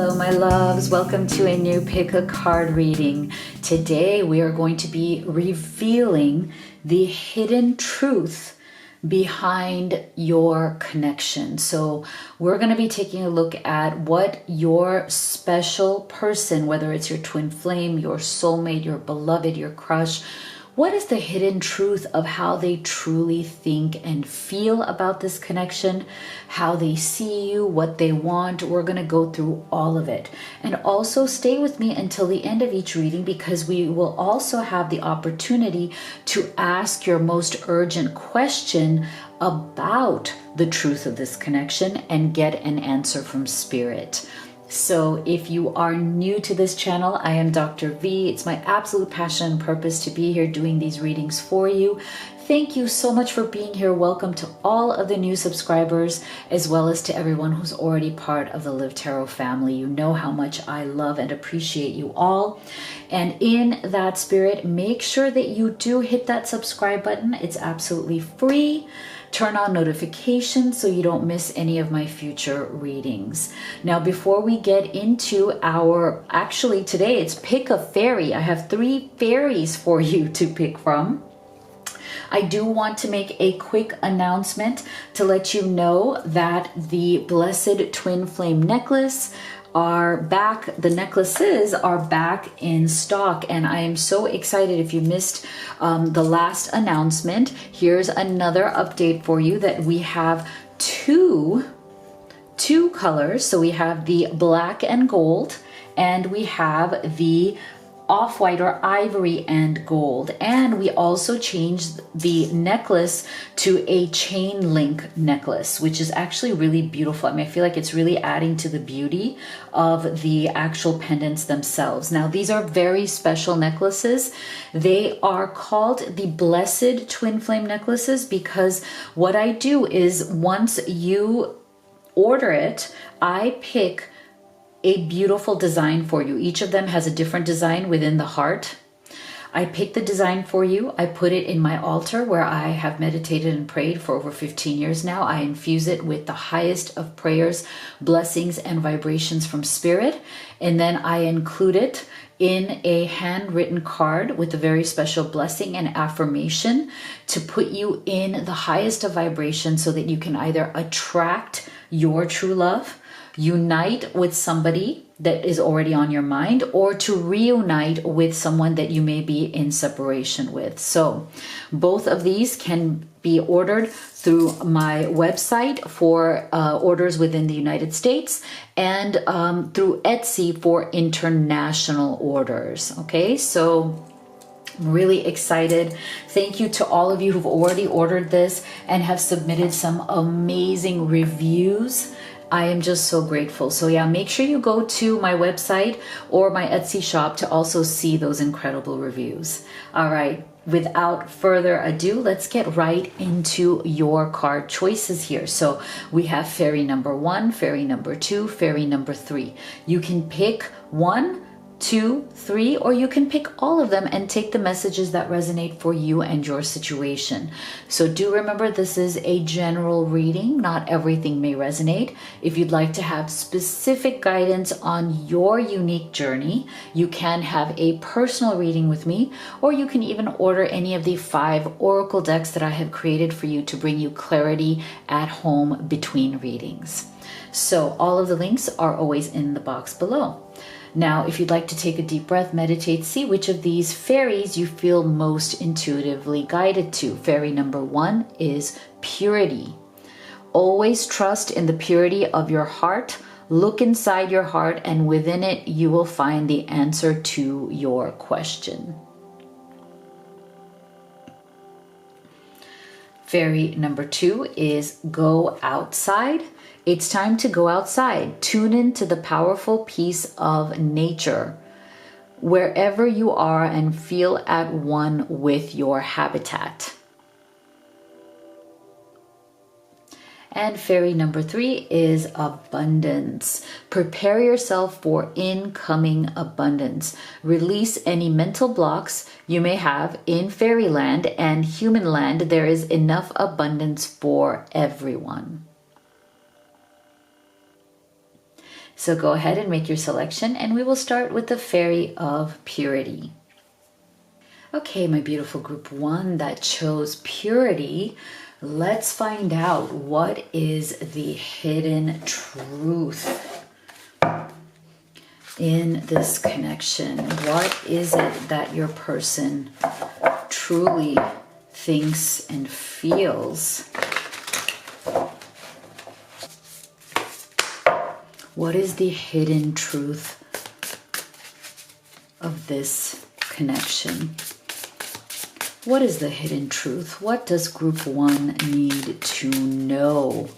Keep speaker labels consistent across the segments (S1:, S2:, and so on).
S1: Hello, my loves. Welcome to a new Pick a Card reading. Today, we are going to be revealing the hidden truth behind your connection. So we're going to be taking a look at what your special person, whether it's your twin flame, your soulmate, your beloved, your crush, what is the hidden truth of how they truly think and feel about this connection, how they see you, what they want. We're going to go through all of it. And also stay with me until the end of each reading, because we will also have the opportunity to ask your most urgent question about the truth of this connection and get an answer from Spirit. So if you are new to this channel, I am Dr. V. It's my absolute passion and purpose to be here doing these readings for you. Thank you so much for being here. Welcome to all of the new subscribers, as well as to everyone who's already part of the Live Tarot family. You know how much I love and appreciate you all. And in that spirit, make sure that you do hit that subscribe button. It's absolutely free. Turn on notifications so you don't miss any of my future readings. Now, before we get into actually today it's Pick a Fairy. I have 3 fairies for you to pick from. I do want to make a quick announcement to let you know that the Blessed Twin Flame necklace the necklaces are back in stock, and I am so excited. If you missed the last announcement, here's another update for you that we have two colors. So we have the black and gold, and we have the off-white or ivory and gold. And we also changed the necklace to a chain link necklace, which is actually really beautiful. I mean, I feel like it's really adding to the beauty of the actual pendants themselves. Now, these are very special necklaces. They are called the Blessed Twin Flame necklaces because what I do is once you order it, I pick a beautiful design for you. Each of them has a different design within the heart. I pick the design for you. I put it in my altar where I have meditated and prayed for over 15 years now. I infuse it with the highest of prayers, blessings, and vibrations from Spirit. And then I include it in a handwritten card with a very special blessing and affirmation to put you in the highest of vibrations so that you can either attract your true love, unite with somebody that is already on your mind, or to reunite with someone that you may be in separation with. So both of these can be ordered through my website for orders within the United States, and through Etsy for international orders. Okay, so I'm really excited. Thank you to all of you who've already ordered this and have submitted some amazing reviews. I am just so grateful. So yeah, make sure you go to my website or my Etsy shop to also see those incredible reviews. All right, without further ado, let's get right into your card choices here. So we have fairy number 1, fairy number 2, fairy number 3. You can pick 1, 2, 3, or you can pick all of them and take the messages that resonate for you and your situation. So do remember, this is a general reading. Not everything may resonate. If you'd like to have specific guidance on your unique journey, you can have a personal reading with me, or you can even order any of the 5 oracle decks that I have created for you to bring you clarity at home between readings. So all of the links are always in the box below. Now, if you'd like to take a deep breath, meditate, see which of these fairies you feel most intuitively guided to. Fairy number 1 is purity. Always trust in the purity of your heart. Look inside your heart, and within it, you will find the answer to your question. Fairy number 2 is go outside. It's time to go outside. Tune into the powerful peace of nature, wherever you are, and feel at one with your habitat. And fairy number 3 is abundance. Prepare yourself for incoming abundance. Release any mental blocks you may have. In fairyland and human land, there is enough abundance for everyone. So go ahead and make your selection, and we will start with the Fairy of Purity. Okay, my beautiful group 1 that chose purity, let's find out what is the hidden truth in this connection. What is it that your person truly thinks and feels? What is the hidden truth of this connection? What is the hidden truth? What does group 1 need to know?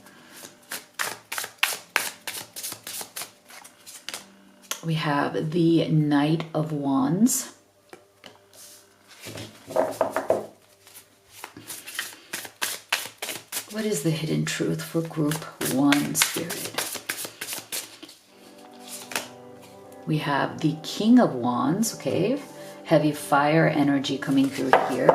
S1: We have the Knight of Wands. What is the hidden truth for group 1, Spirit? We have the King of Wands, okay? Heavy fire energy coming through here.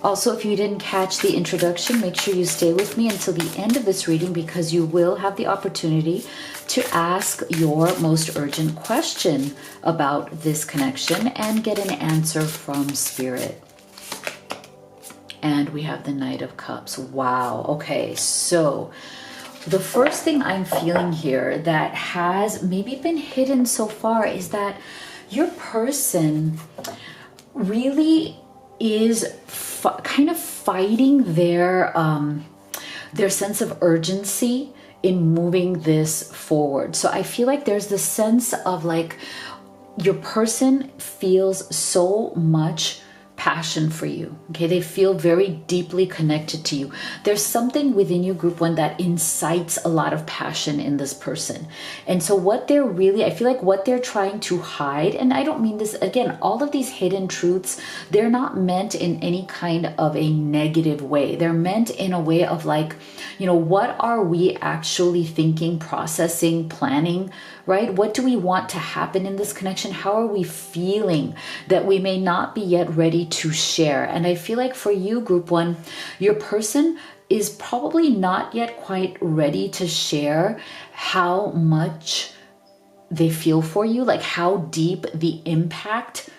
S1: Also, if you didn't catch the introduction, make sure you stay with me until the end of this reading, because you will have the opportunity to ask your most urgent question about this connection and get an answer from Spirit. And we have the Knight of Cups. Wow. Okay, so the first thing I'm feeling here that has maybe been hidden so far is that your person really is kind of fighting their sense of urgency in moving this forward. So I feel like there's this sense of like your person feels so much passion for you. Okay, they feel very deeply connected to you. There's something within you, group 1, that incites a lot of passion in this person. And so what they're really, I feel like what they're trying to hide, and I don't mean this, again, all of these hidden truths, they're not meant in any kind of a negative way. They're meant in a way of like, you know, what are we actually thinking, processing, planning, right? What do we want to happen in this connection? How are we feeling that we may not be yet ready to share? And I feel like for you, group 1, your person is probably not yet quite ready to share how much they feel for you, like how deep the impact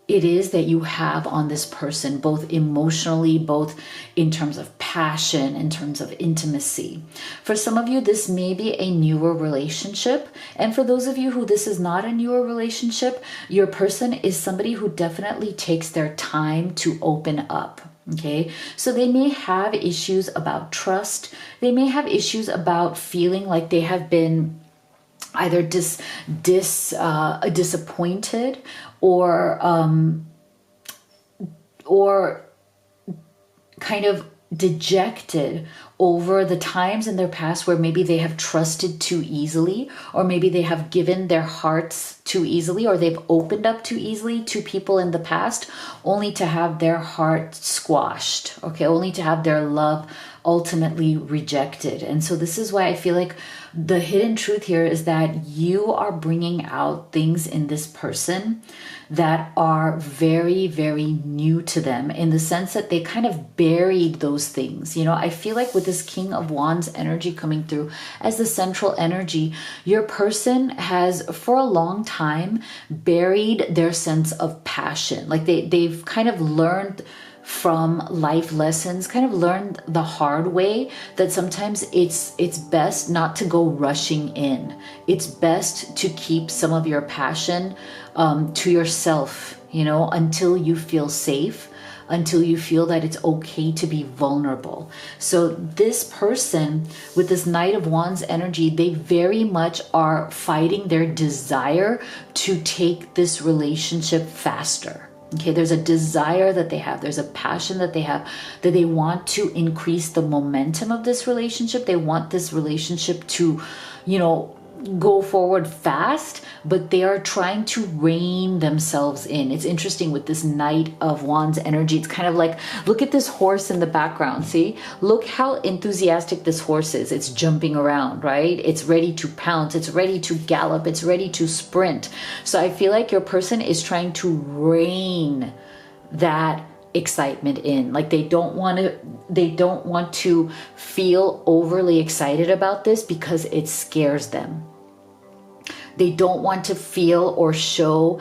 S1: it is that you have on this person, both emotionally, both in terms of passion, in terms of intimacy. For some of you, this may be a newer relationship. And for those of you who this is not a newer relationship, your person is somebody who definitely takes their time to open up. Okay, so they may have issues about trust. They may have issues about feeling like they have been either disappointed or kind of dejected over the times in their past where maybe they have trusted too easily, or maybe they have given their hearts too easily, or they've opened up too easily to people in the past, only to have their heart squashed, okay, only to have their love ultimately rejected. And so this is why I feel like the hidden truth here is that you are bringing out things in this person that are very, very new to them, in the sense that they kind of buried those things. You know, I feel like with this King of Wands energy coming through as the central energy, your person has for a long time buried their sense of passion. Like they've kind of learned from life lessons, kind of learned the hard way that sometimes it's best not to go rushing in. It's best to keep some of your passion to yourself, you know, until you feel safe, until you feel that it's okay to be vulnerable. So this person with this Knight of Wands energy, they very much are fighting their desire to take this relationship faster. Okay, there's a desire that they have, there's a passion that they have, that they want to increase the momentum of this relationship. They want this relationship to, you know, go forward fast, but they are trying to rein themselves in. It's interesting with this Knight of Wands energy. It's kind of like, look at this horse in the background. See, look how enthusiastic this horse is. It's jumping around, right? It's ready to pounce. It's ready to gallop. It's ready to sprint. So I feel like your person is trying to rein that excitement in. Like they don't want to feel overly excited about this because it scares them. They don't want to feel or show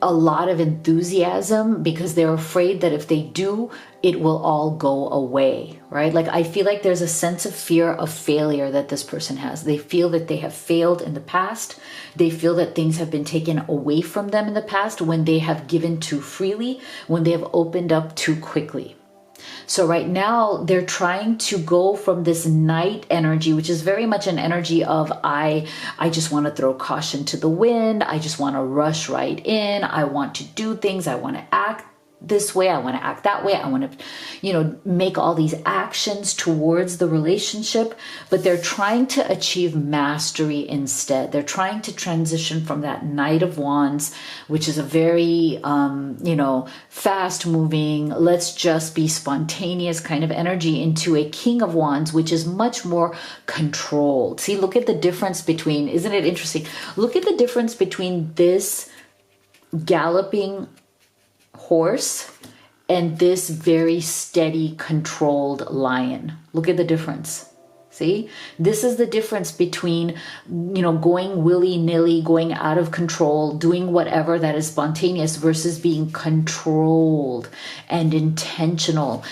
S1: a lot of enthusiasm because they're afraid that if they do, it will all go away, right? Like I feel like there's a sense of fear of failure that this person has. They feel that they have failed in the past. They feel that things have been taken away from them in the past when they have given too freely, when they have opened up too quickly. So right now they're trying to go from this Knight energy, which is very much an energy of I just want to throw caution to the wind. I just want to rush right in. I want to do things. I want to act this way. I want to act that way. I want to, make all these actions towards the relationship, but they're trying to achieve mastery instead. They're trying to transition from that Knight of Wands, which is a very, fast moving, let's just be spontaneous kind of energy, into a King of Wands, which is much more controlled. See, look at the difference between, isn't it interesting? Look at the difference between this galloping horse and this very steady, controlled lion. Look at the difference. See, this is the difference between, going willy-nilly, going out of control, doing whatever that is spontaneous versus being controlled and intentional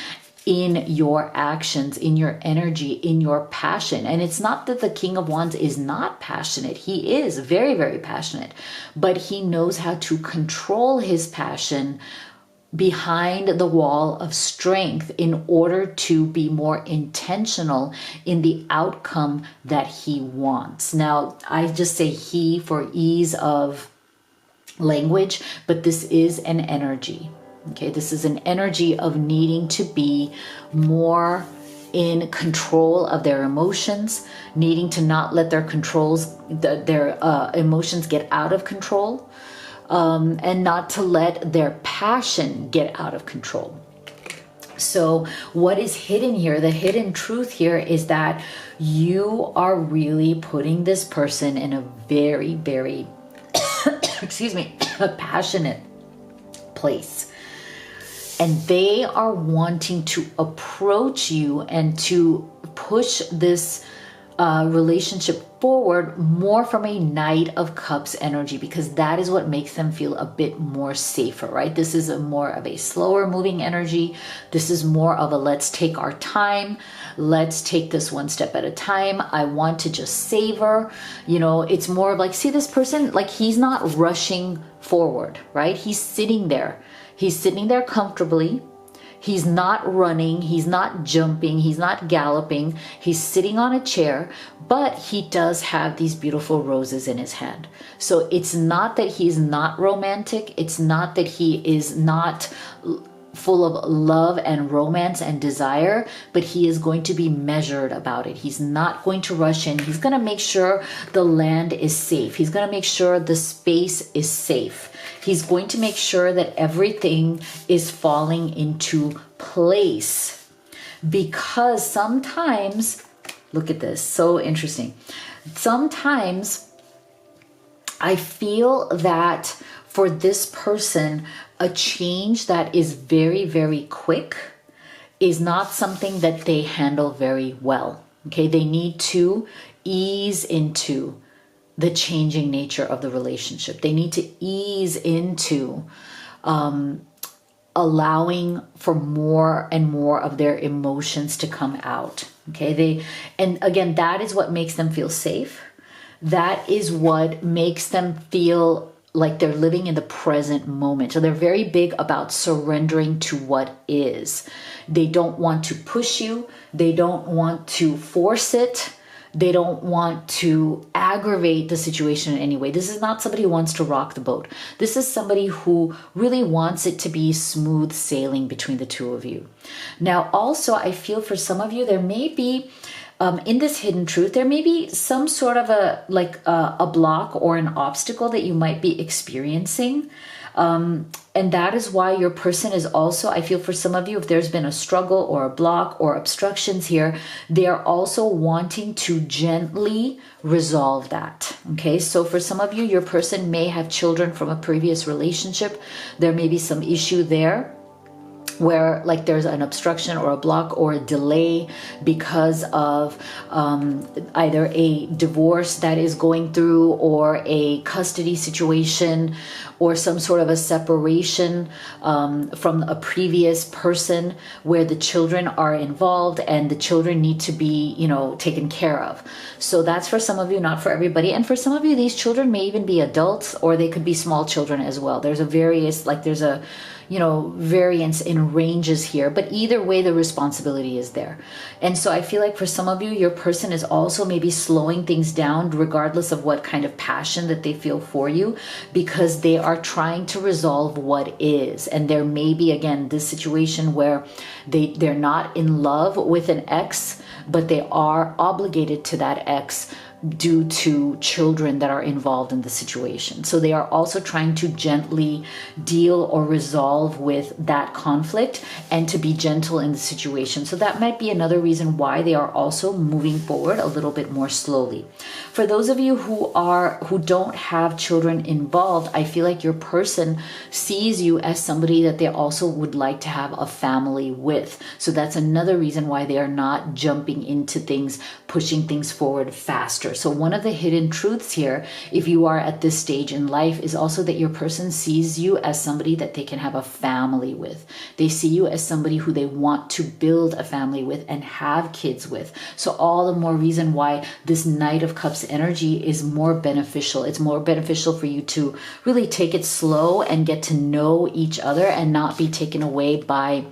S1: in your actions, in your energy, in your passion. And it's not that the King of Wands is not passionate. He is very, very passionate, but he knows how to control his passion behind the wall of strength in order to be more intentional in the outcome that he wants. Now, I just say he for ease of language, but this is an energy. Okay, this is an energy of needing to be more in control of their emotions, needing to not let their emotions get out of control, and not to let their passion get out of control. So what is hidden here, the hidden truth here, is that you are really putting this person in a very, very, a passionate place. And they are wanting to approach you and to push this relationship forward more from a Knight of Cups energy, because that is what makes them feel a bit more safer, right? This is more of a slower moving energy. This is more of a let's take our time. Let's take this one step at a time. I want to just savor. It's more of like, see this person, like he's not rushing forward, right? He's sitting there. He's sitting there comfortably. He's not running. He's not jumping. He's not galloping. He's sitting on a chair, but he does have these beautiful roses in his hand. So it's not that he's not romantic. It's not that he is not full of love and romance and desire, but he is going to be measured about it. He's not going to rush in. He's going to make sure the land is safe. He's going to make sure the space is safe. He's going to make sure that everything is falling into place, because sometimes, look at this, so interesting. Sometimes I feel that for this person, a change that is very, very quick is not something that they handle very well. Okay, they need to ease into the changing nature of the relationship. They need to ease into allowing for more and more of their emotions to come out. Okay, and again, that is what makes them feel safe. That is what makes them feel like they're living in the present moment. So they're very big about surrendering to what is. They don't want to push you. They don't want to force it. They don't want to aggravate the situation in any way. This is not somebody who wants to rock the boat. This is somebody who really wants it to be smooth sailing between the two of you. Now, also, I feel for some of you, there may be, in this hidden truth, there may be some sort of a block or an obstacle that you might be experiencing. And that is why your person is also, I feel for some of you, if there's been a struggle or a block or obstructions here, they are also wanting to gently resolve that. Okay, so for some of you, your person may have children from a previous relationship. There may be some issue there. where like there's an obstruction or a block or a delay because of either a divorce that is going through, or a custody situation, or some sort of a separation from a previous person where the children are involved and the children need to be, you know, taken care of. So that's for some of you, not for everybody. And for some of you, these children may even be adults, or they could be small children as well. There's a various, like there's a, you know, variance in ranges here, but either way, the responsibility is there. And so I feel like for some of you, your person is also maybe slowing things down regardless of what kind of passion that they feel for you, because they are trying to resolve what is. And there may be, again, this situation where they're not in love with an ex, but they are obligated to that ex due to children that are involved in the situation. So they are also trying to gently deal or resolve with that conflict and to be gentle in the situation. So that might be another reason why they are also moving forward a little bit more slowly. For those of you who don't have children involved, I feel like your person sees you as somebody that they also would like to have a family with. So that's another reason why they are not jumping into things, pushing things forward faster. So one of the hidden truths here, if you are at this stage in life, is also that your person sees you as somebody that they can have a family with. They see you as somebody who they want to build a family with and have kids with. So all the more reason why this Knight of Cups energy is more beneficial. It's more beneficial for you to really take it slow and get to know each other and not be taken away by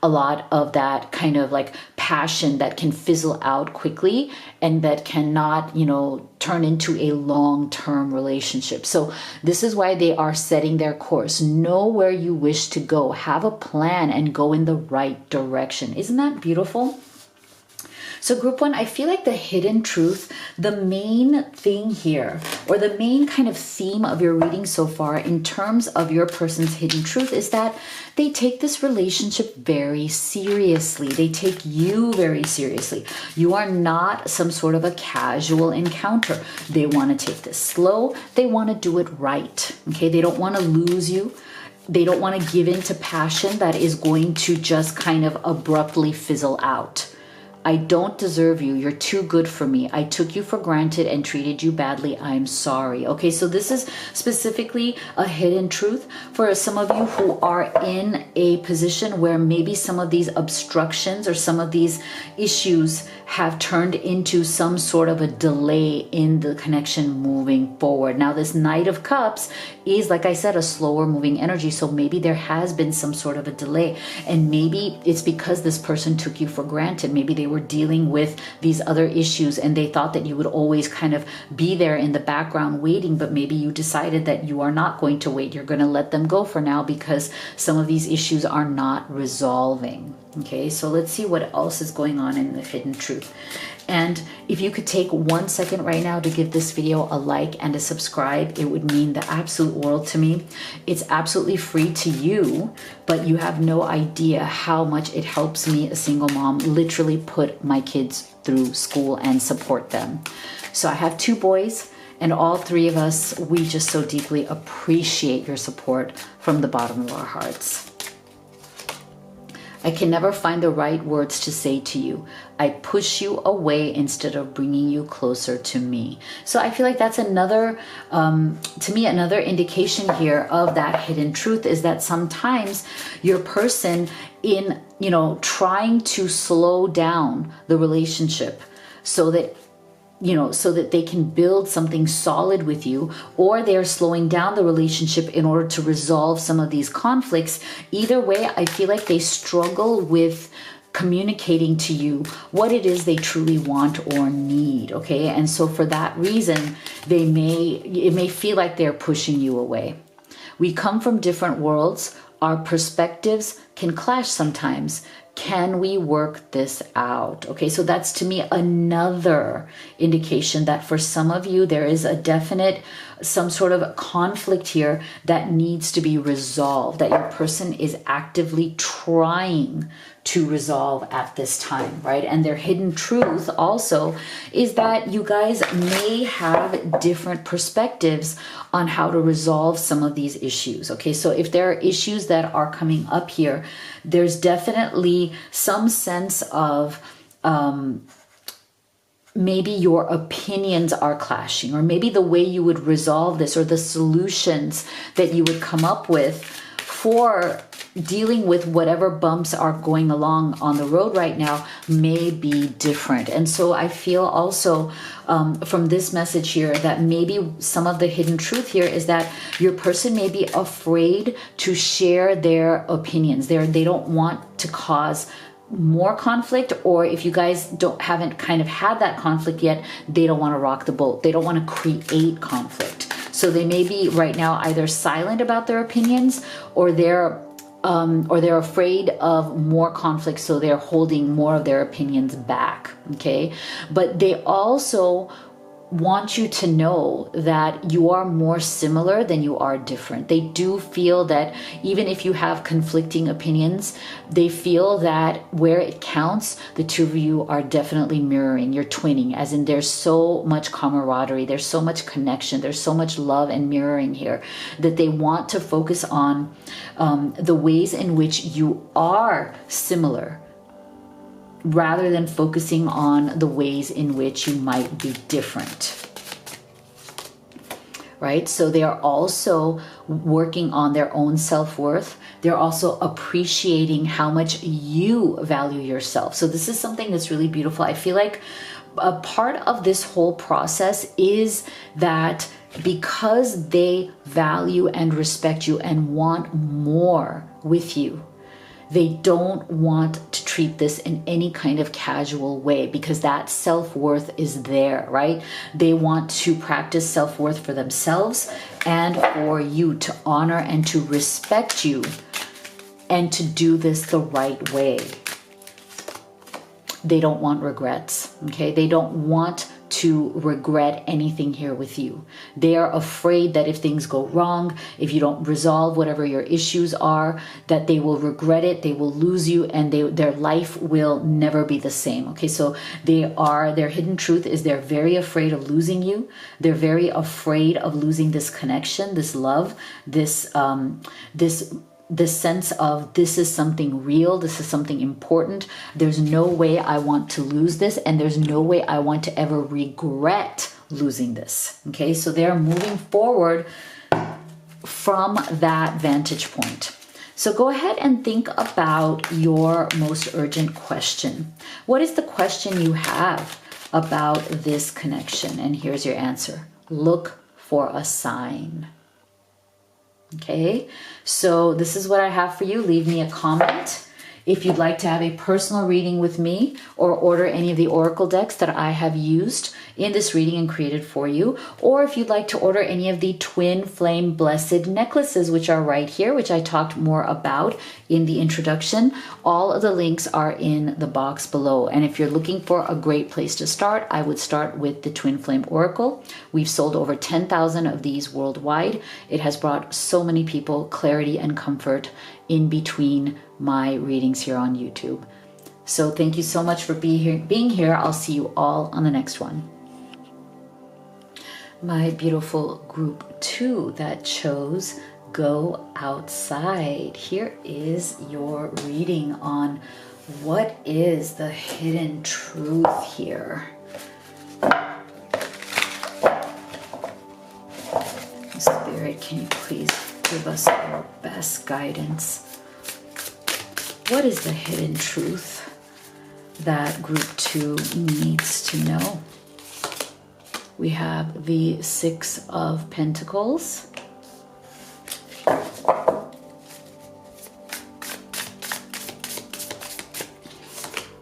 S1: a lot of that kind of like passion that can fizzle out quickly and that cannot, you know, turn into a long-term relationship. So this is why they are setting their course. Know where you wish to go. Have a plan and go in the right direction. Isn't that beautiful? So group one, I feel like the hidden truth, the main thing here, or the main kind of theme of your reading so far in terms of your person's hidden truth, is that they take this relationship very seriously. They take you very seriously. You are not some sort of a casual encounter. They want to take this slow. They want to do it right. Okay, they don't want to lose you. They don't want to give in to passion that is going to just kind of abruptly fizzle out. I don't deserve you. You're too good for me. I took you for granted and treated you badly. I'm sorry. Okay, so this is specifically a hidden truth for some of you who are in a position where maybe some of these obstructions or some of these issues have turned into some sort of a delay in the connection moving forward. Now, this Knight of Cups is, like I said, a slower moving energy. So maybe there has been some sort of a delay, and maybe it's because this person took you for granted. Maybe they were dealing with these other issues and they thought that you would always kind of be there in the background waiting, but maybe you decided that you are not going to wait. You're going to let them go for now because some of these issues are not resolving. Okay, so let's see what else is going on in the hidden truth. And if you could take 1 second right now to give this video a like and a subscribe, it would mean the absolute world to me. It's absolutely free to you, but you have no idea how much it helps me, a single mom, literally put my kids through school and support them. So I have 2 boys, and all 3 of us, we just so deeply appreciate your support from the bottom of our hearts. I can never find the right words to say to you. I push you away instead of bringing you closer to me. So I feel like that's another, to me, another indication here of that hidden truth is that sometimes your person in, you know, trying to slow down the relationship so that they can build something solid with you, or they're slowing down the relationship in order to resolve some of these conflicts. Either way, I feel like they struggle with communicating to you what it is they truly want or need. Okay, and so for that reason, it may feel like they're pushing you away. We come from different worlds. Our perspectives can clash sometimes. Can we work this out? Okay, so that's to me another indication that for some of you, there is a definite, some sort of conflict here that needs to be resolved, that your person is actively trying to resolve at this time, right? And their hidden truth also is that you guys may have different perspectives on how to resolve some of these issues. Okay, so if there are issues that are coming up here, there's definitely some sense of maybe your opinions are clashing, or maybe the way you would resolve this, or the solutions that you would come up with for dealing with whatever bumps are going along on the road right now may be different. And so I feel also from this message here that maybe some of the hidden truth here is that your person may be afraid to share their opinions. They don't want to cause more conflict, or if you guys haven't kind of had that conflict yet, they don't want to rock the boat. They don't want to create conflict. So they may be right now either silent about their opinions, or they're afraid of more conflict, so they're holding more of their opinions back. Okay, but they also want you to know that you are more similar than you are different. They do feel that even if you have conflicting opinions, they feel that where it counts, the two of you are definitely mirroring. You're twinning, as in there's so much camaraderie, there's so much connection, there's so much love and mirroring here, that they want to focus on the ways in which you are similar, rather than focusing on the ways in which you might be different, right? So they are also working on their own self-worth. They're also appreciating how much you value yourself. So this is something that's really beautiful. I feel like a part of this whole process is that because they value and respect you and want more with you, they don't want to treat this in any kind of casual way, because that self-worth is there, right? They want to practice self-worth for themselves and for you, to honor and to respect you, and to do this the right way. They don't want regrets, okay? They don't want to regret anything here with you. They are afraid that if things go wrong, if you don't resolve whatever your issues are, that they will regret it, they will lose you, and their life will never be the same. Okay, so their hidden truth is they're very afraid of losing you. They're very afraid of losing this connection, this love, this sense of this is something real, this is something important. There's no way I want to lose this, and there's no way I want to ever regret losing this. Okay, so they're moving forward from that vantage point. So go ahead and think about your most urgent question. What is the question you have about this connection? And here's your answer. Look for a sign. Okay, so this is what I have for you. Leave me a comment if you'd like to have a personal reading with me, or order any of the oracle decks that I have used in this reading and created for you, or if you'd like to order any of the twin flame blessed necklaces, which are right here, which I talked more about in the introduction. All of the links are in the box below. And if you're looking for a great place to start, I would start with the twin flame oracle. We've sold over 10,000 of these worldwide. It has brought so many people clarity and comfort in between my readings here on YouTube. So thank you so much for being here. I'll see you all on the next one. My beautiful group 2 that chose Go Outside. Here is your reading on what is the hidden truth here. Spirit, can you please give us our best guidance? What is the hidden truth that group 2 needs to know? We have the 6 of Pentacles.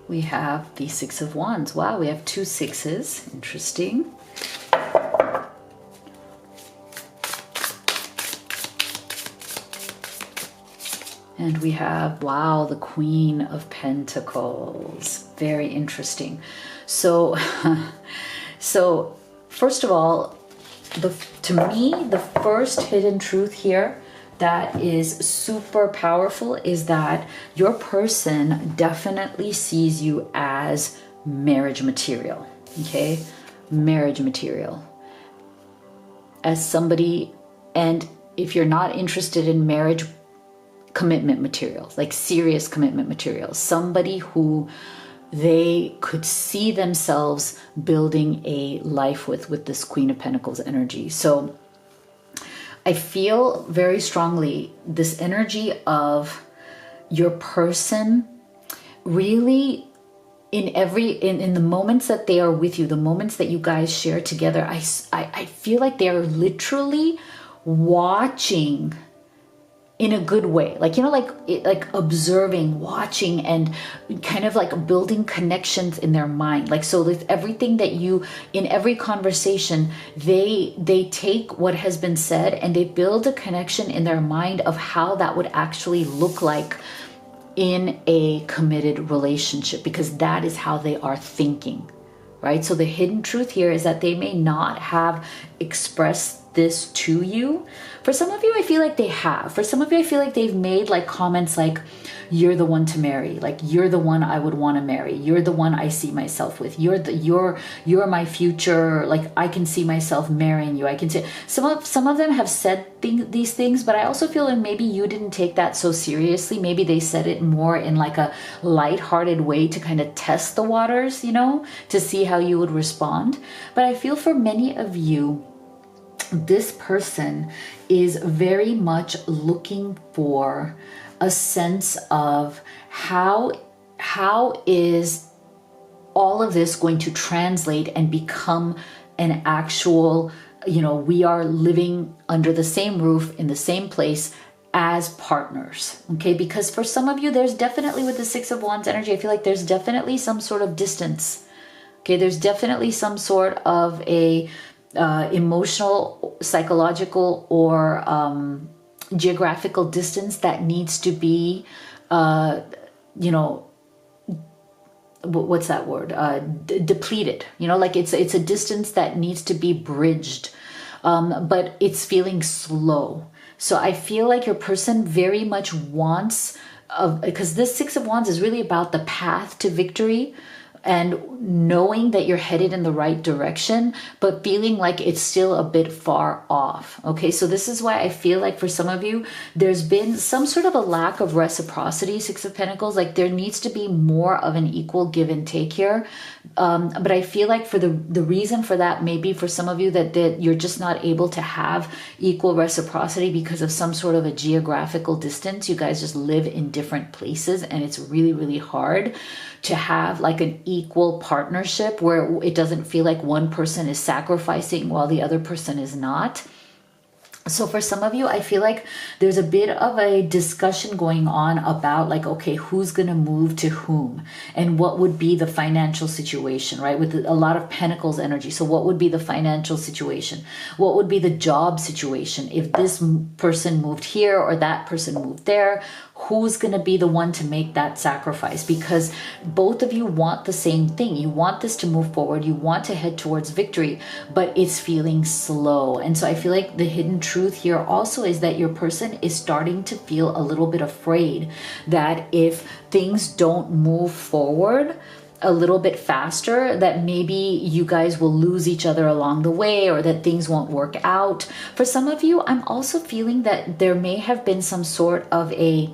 S1: We have the 6 of Wands. Wow, we have 2 6s. Interesting. And we have, wow, the Queen of Pentacles. Very interesting. So, first of all, to me, the first hidden truth here that is super powerful is that your person definitely sees you as marriage material, okay? Marriage material. As somebody, and if you're not interested in marriage, commitment material, like serious commitment material, somebody who they could see themselves building a life with this Queen of Pentacles energy. So I feel very strongly this energy of your person really in the moments that they are with you, the moments that you guys share together, I feel like they are literally watching in a good way, like, you know, like observing, watching, and kind of like building connections in their mind. Like, so with everything that you, in every conversation, they take what has been said and they build a connection in their mind of how that would actually look like in a committed relationship, because that is how they are thinking, right? So the hidden truth here is that they may not have expressed this to you. For some of you, I feel like they have. For some of you, I feel like they've made like comments like, you're the one to marry, like you're the one I would want to marry, you're the one I see myself with, you're my future, like I can see myself marrying you. I can see some of them have said these things, but I also feel like maybe you didn't take that so seriously. Maybe they said it more in like a lighthearted way to kind of test the waters, you know, to see how you would respond. But I feel for many of you, this person is very much looking for a sense of how is all of this going to translate and become an actual, you know, we are living under the same roof in the same place as partners, okay? Because for some of you, there's definitely, with the Six of Wands energy, I feel like there's definitely some sort of distance, okay? There's definitely some sort of a emotional, psychological, or geographical distance that needs to be, you know, what's that word? Depleted. You know, like it's a distance that needs to be bridged, but it's feeling slow. So I feel like your person very much wants, because this Six of Wands is really about the path to victory, and knowing that you're headed in the right direction, but feeling like it's still a bit far off. Okay, so this is why I feel like for some of you, there's been some sort of a lack of reciprocity, Six of Pentacles. Like there needs to be more of an equal give and take here. But I feel like for the reason for that may be for some of you that you're just not able to have equal reciprocity because of some sort of a geographical distance. You guys just live in different places, and it's really, really hard to have like an equal partnership where it doesn't feel like one person is sacrificing while the other person is not. So for some of you, I feel like there's a bit of a discussion going on about like, okay, who's going to move to whom and what would be the financial situation, right? With a lot of Pentacles energy. So what would be the financial situation? What would be the job situation? If this person moved here or that person moved there, who's going to be the one to make that sacrifice? Because both of you want the same thing. You want this to move forward. You want to head towards victory, but it's feeling slow. And so I feel like the hidden truth here also is that your person is starting to feel a little bit afraid that if things don't move forward a little bit faster, that maybe you guys will lose each other along the way, or that things won't work out. For some of you, I'm also feeling that there may have been some sort of a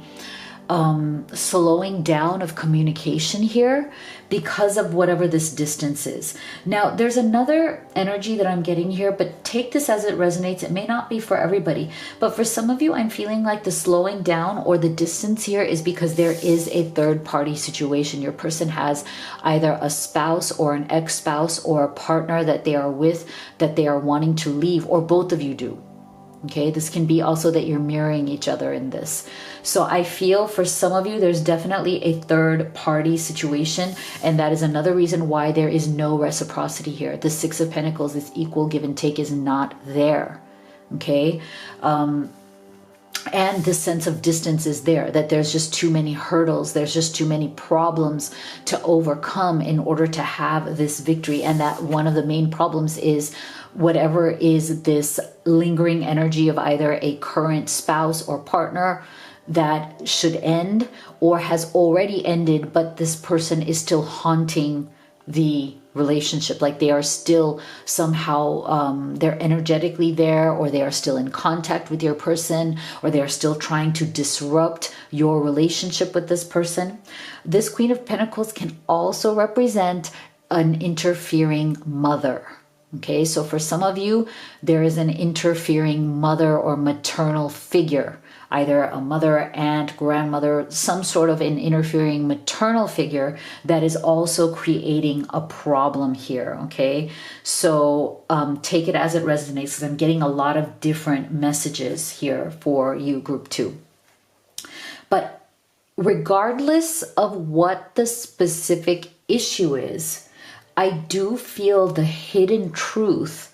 S1: slowing down of communication here because of whatever this distance is. Now, there's another energy that I'm getting here, but take this as it resonates. It may not be for everybody, but for some of you, I'm feeling like the slowing down or the distance here is because there is a third party situation. Your person has either a spouse or an ex-spouse or a partner that they are with that they are wanting to leave, or both of you do. Okay, this can be also that you're mirroring each other in this. So I feel for some of you, there's definitely a third party situation. And that is another reason why there is no reciprocity here. The Six of Pentacles, this equal give and take, is not there. Okay. And the sense of distance is there, that there's just too many hurdles, there's just too many problems to overcome in order to have this victory. And that one of the main problems is whatever is this lingering energy of either a current spouse or partner that should end or has already ended, but this person is still haunting the relationship. Like they are still somehow they're energetically there, or they are still in contact with your person, or they are still trying to disrupt your relationship with this person. This Queen of Pentacles can also represent an interfering mother. Okay, so for some of you, there is an interfering mother or maternal figure, either a mother, aunt, grandmother, some sort of an interfering maternal figure that is also creating a problem here. Okay, so take it as it resonates, because I'm getting a lot of different messages here for you, group 2. But regardless of what the specific issue is, I do feel the hidden truth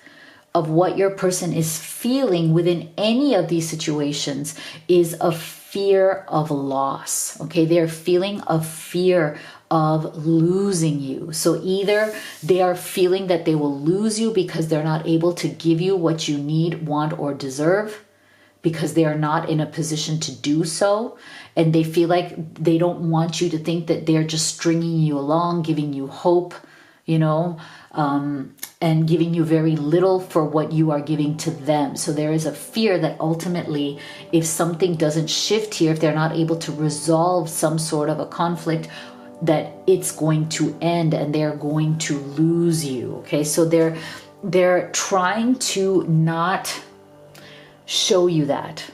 S1: of what your person is feeling within any of these situations is a fear of loss. Okay, they're feeling a fear of losing you. So either they are feeling that they will lose you because they're not able to give you what you need, want, or deserve, because they are not in a position to do so. And they feel like they don't want you to think that they're just stringing you along, giving you hope, you know, and giving you very little for what you are giving to them. So there is a fear that ultimately, if something doesn't shift here, if they're not able to resolve some sort of a conflict, that it's going to end and they're going to lose you. Okay, so they're trying to not show you that.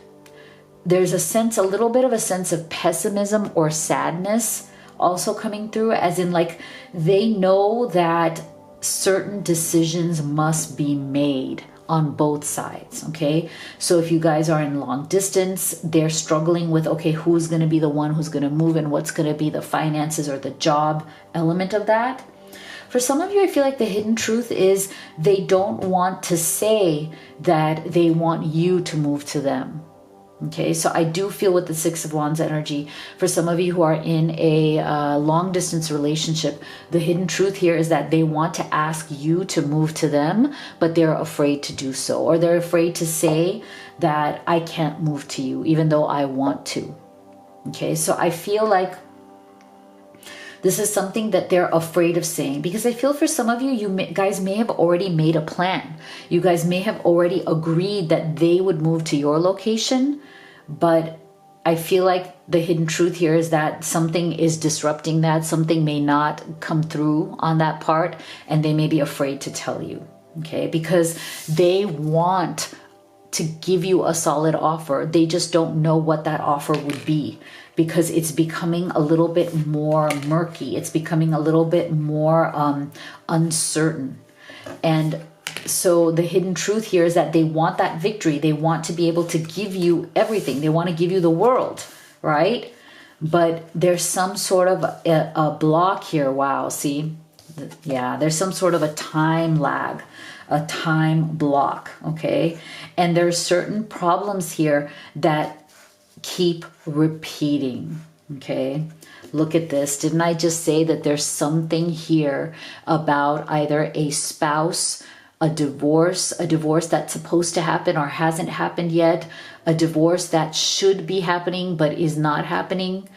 S1: There's a little bit of a sense of pessimism or sadness also coming through, as in like they know that certain decisions must be made on both sides. Okay, so if you guys are in long distance, they're struggling with, okay, who's going to be the one who's going to move and what's going to be the finances or the job element of that. For some of you, I feel like the hidden truth is they don't want to say that they want you to move to them. Okay, so I do feel with the Six of Wands energy, for some of you who are in a long distance relationship, the hidden truth here is that they want to ask you to move to them, but they're afraid to do so, or they're afraid to say that I can't move to you even though I want to. Okay, so I feel like this is something that they're afraid of saying, because I feel for some of you, guys may have already made a plan. You guys may have already agreed that they would move to your location, but I feel like the hidden truth here is that something is disrupting that. Something may not come through on that part, and they may be afraid to tell you, okay? Because they want to give you a solid offer. They just don't know what that offer would be, because it's becoming a little bit more murky. It's becoming a little bit more uncertain. And so the hidden truth here is that they want that victory. They want to be able to give you everything. They want to give you the world, right? But there's some sort of a block here. Wow, see? Yeah, there's some sort of a time lag, a time block, okay? And there's certain problems here that keep repeating, okay? Look at this. Didn't I just say that there's something here about either a spouse, a divorce that's supposed to happen or hasn't happened yet, a divorce that should be happening but is not happening,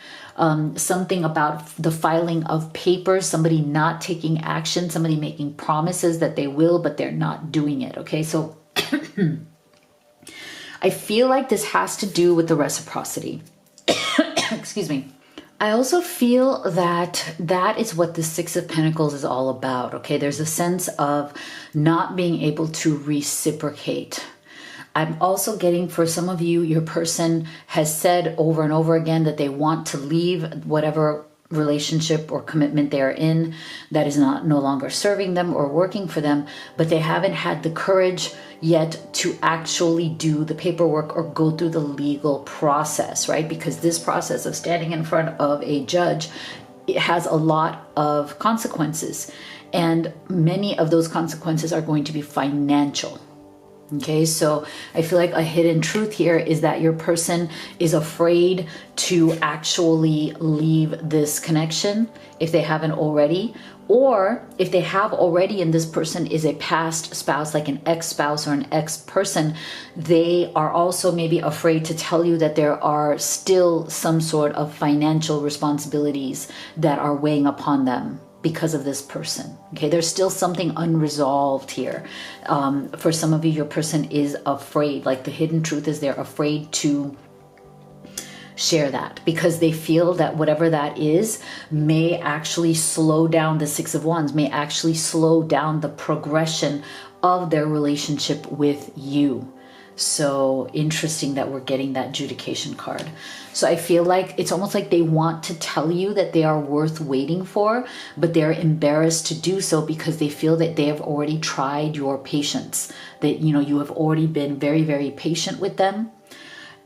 S1: something about the filing of papers, somebody not taking action, somebody making promises that they will, but they're not doing it, okay? So I feel like this has to do with the reciprocity. Excuse me. I also feel that that is what the Six of Pentacles is all about, okay? There's a sense of not being able to reciprocate. I'm also getting, for some of you, your person has said over and over again that they want to leave whatever relationship or commitment they're in that is no longer serving them or working for them, but they haven't had the courage yet to actually do the paperwork or go through the legal process, right? Because this process of standing in front of a judge, it has a lot of consequences, and many of those consequences are going to be financial. Okay, so I feel like a hidden truth here is that your person is afraid to actually leave this connection if they haven't already, or if they have already and this person is a past spouse, like an ex-spouse or an ex-person, they are also maybe afraid to tell you that there are still some sort of financial responsibilities that are weighing upon them because of this person. Okay, there's still something unresolved here. For some of you, your person is afraid, like the hidden truth is they're afraid to share that because they feel that whatever that is may actually slow down the Six of Wands, may actually slow down the progression of their relationship with you. So interesting that we're getting that adjudication card. So I feel like it's almost like they want to tell you that they are worth waiting for, but they're embarrassed to do so because they feel that they have already tried your patience, that, you know, you have already been very, very patient with them,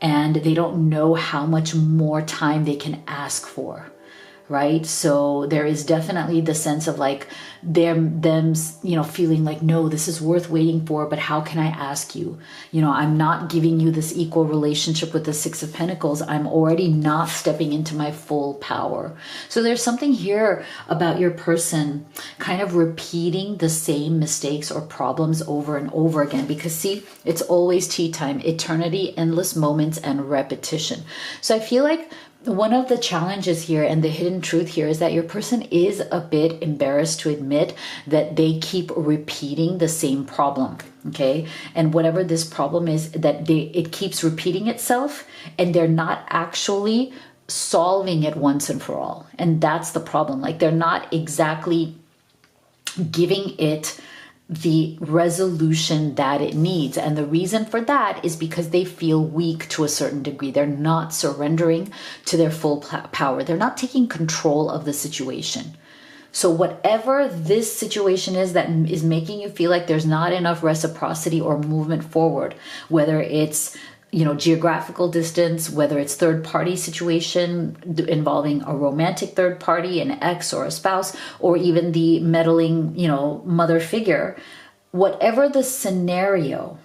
S1: and they don't know how much more time they can ask for. Right? So there is definitely the sense of like them, you know, feeling like, no, this is worth waiting for, but how can I ask you? You know, I'm not giving you this equal relationship with the Six of Pentacles. I'm already not stepping into my full power. So there's something here about your person kind of repeating the same mistakes or problems over and over again, because see, it's always tea time, eternity, endless moments, and repetition. So I feel like one of the challenges here and the hidden truth here is that your person is a bit embarrassed to admit that they keep repeating the same problem, okay? And whatever this problem is, that it keeps repeating itself and they're not actually solving it once and for all. And that's the problem. Like they're not exactly giving it the resolution that it needs. And the reason for that is because they feel weak to a certain degree. They're not surrendering to their full power. They're not taking control of the situation. So whatever this situation is that is making you feel like there's not enough reciprocity or movement forward, whether it's, you know, geographical distance, whether it's third party situation involving a romantic third party, an ex or a spouse, or even the meddling, you know, mother figure, whatever the scenario,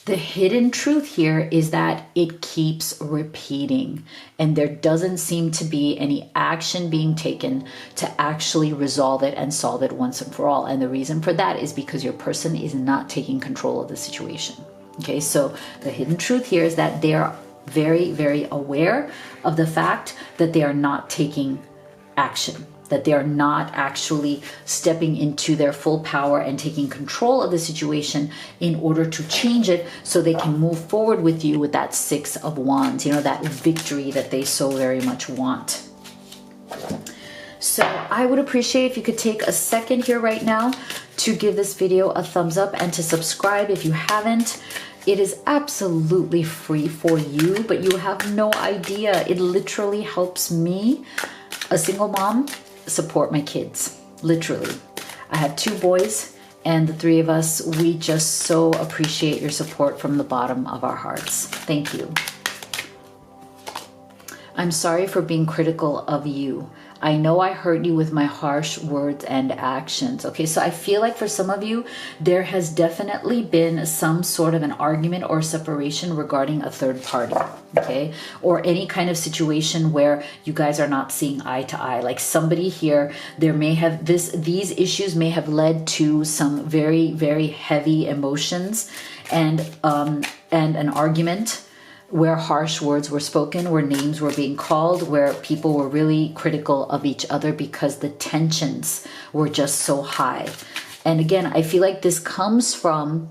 S1: the hidden truth here is that it keeps repeating and there doesn't seem to be any action being taken to actually resolve it and solve it once and for all. And the reason for that is because your person is not taking control of the situation. Okay, so the hidden truth here is that they are very, very aware of the fact that they are not taking action, that they are not actually stepping into their full power and taking control of the situation in order to change it so they can move forward with you with that Six of Wands, you know, that victory that they so very much want. So I would appreciate if you could take a second here right now to give this video a thumbs up and to subscribe if you haven't. It is absolutely free for you, but you have no idea. It literally helps me, a single mom, support my kids. Literally. I have 2 boys, and the 3 of us, we just so appreciate your support from the bottom of our hearts. Thank you. I'm sorry for being critical of you. I know I hurt you with my harsh words and actions. Okay, so I feel like for some of you, there has definitely been some sort of an argument or separation regarding a third party, okay? Or any kind of situation where you guys are not seeing eye to eye. Like somebody here, there may have these issues may have led to some very, very heavy emotions and an argument where harsh words were spoken, where names were being called, where people were really critical of each other because the tensions were just so high. And again, I feel like this comes from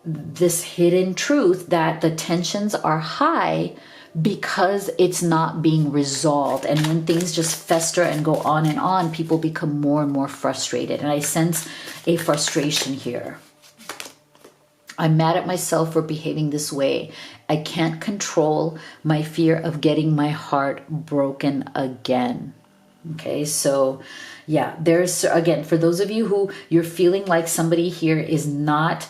S1: this hidden truth that the tensions are high because it's not being resolved. And when things just fester and go on, people become more and more frustrated. And I sense a frustration here. I'm mad at myself for behaving this way. I can't control my fear of getting my heart broken again. Okay, so yeah, there's, again, for those of you who you're feeling like somebody here is not,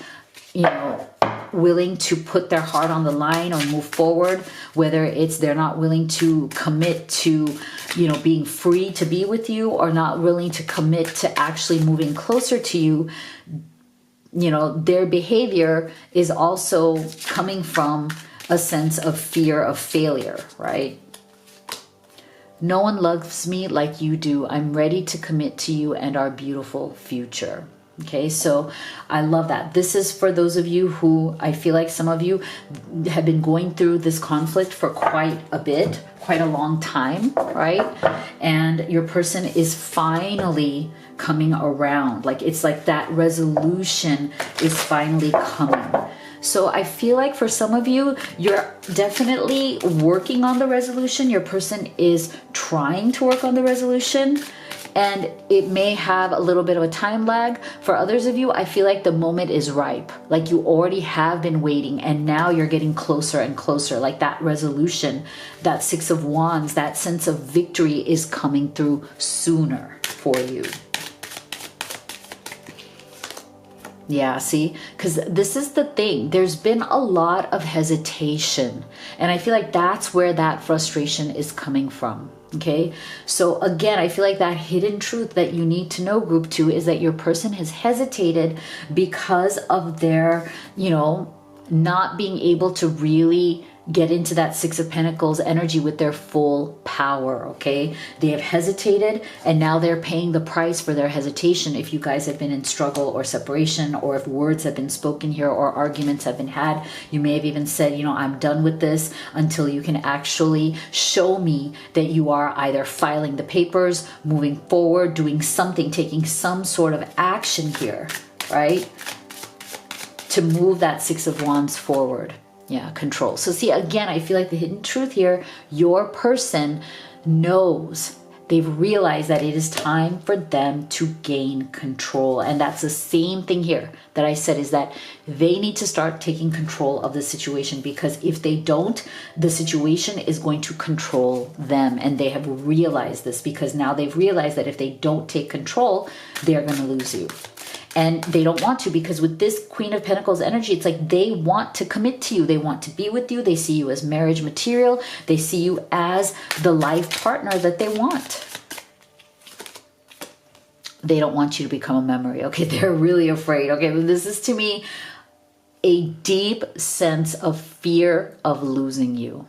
S1: you know, willing to put their heart on the line or move forward, whether it's they're not willing to commit to, you know, being free to be with you or not willing to commit to actually moving closer to you, their behavior is also coming from a sense of fear of failure, right? No one loves me like you do. I'm ready to commit to you and our beautiful future. Okay, so I love that. This is for those of you who, I feel like some of you have been going through this conflict for quite a bit, quite a long time, right? And your person is finally coming around. Like, it's like that resolution is finally coming. So I feel like for some of you, you're definitely working on the resolution. Your person is trying to work on the resolution, and it may have a little bit of a time lag. For others of you, I feel like the moment is ripe. Like, you already have been waiting and now you're getting closer and closer. Like, that resolution, that Six of Wands, that sense of victory is coming through sooner for you. Yeah, see, because this is the thing. There's been a lot of hesitation, and I feel like that's where that frustration is coming from. Okay, so again, I feel like that hidden truth that you need to know, group 2, is that your person has hesitated because of their, not being able to really get into that Six of Pentacles energy with their full power. Okay, they have hesitated, and now they're paying the price for their hesitation. If you guys have been in struggle or separation, or if words have been spoken here or arguments have been had, you may have even said, I'm done with this until you can actually show me that you are either filing the papers, moving forward, doing something, taking some sort of action here, right, to move that Six of Wands forward. Yeah, control. So see, again, I feel like the hidden truth here, your person knows, they've realized that it is time for them to gain control. And that's the same thing here that I said, is that they need to start taking control of the situation, because if they don't, the situation is going to control them. And they have realized this, because now they've realized that if they don't take control, they're going to lose you. And they don't want to, because with this Queen of Pentacles energy, it's like they want to commit to you. They want to be with you. They see you as marriage material. They see you as the life partner that they want. They don't want you to become a memory. Okay, they're really afraid. Okay, this is, to me, a deep sense of fear of losing you.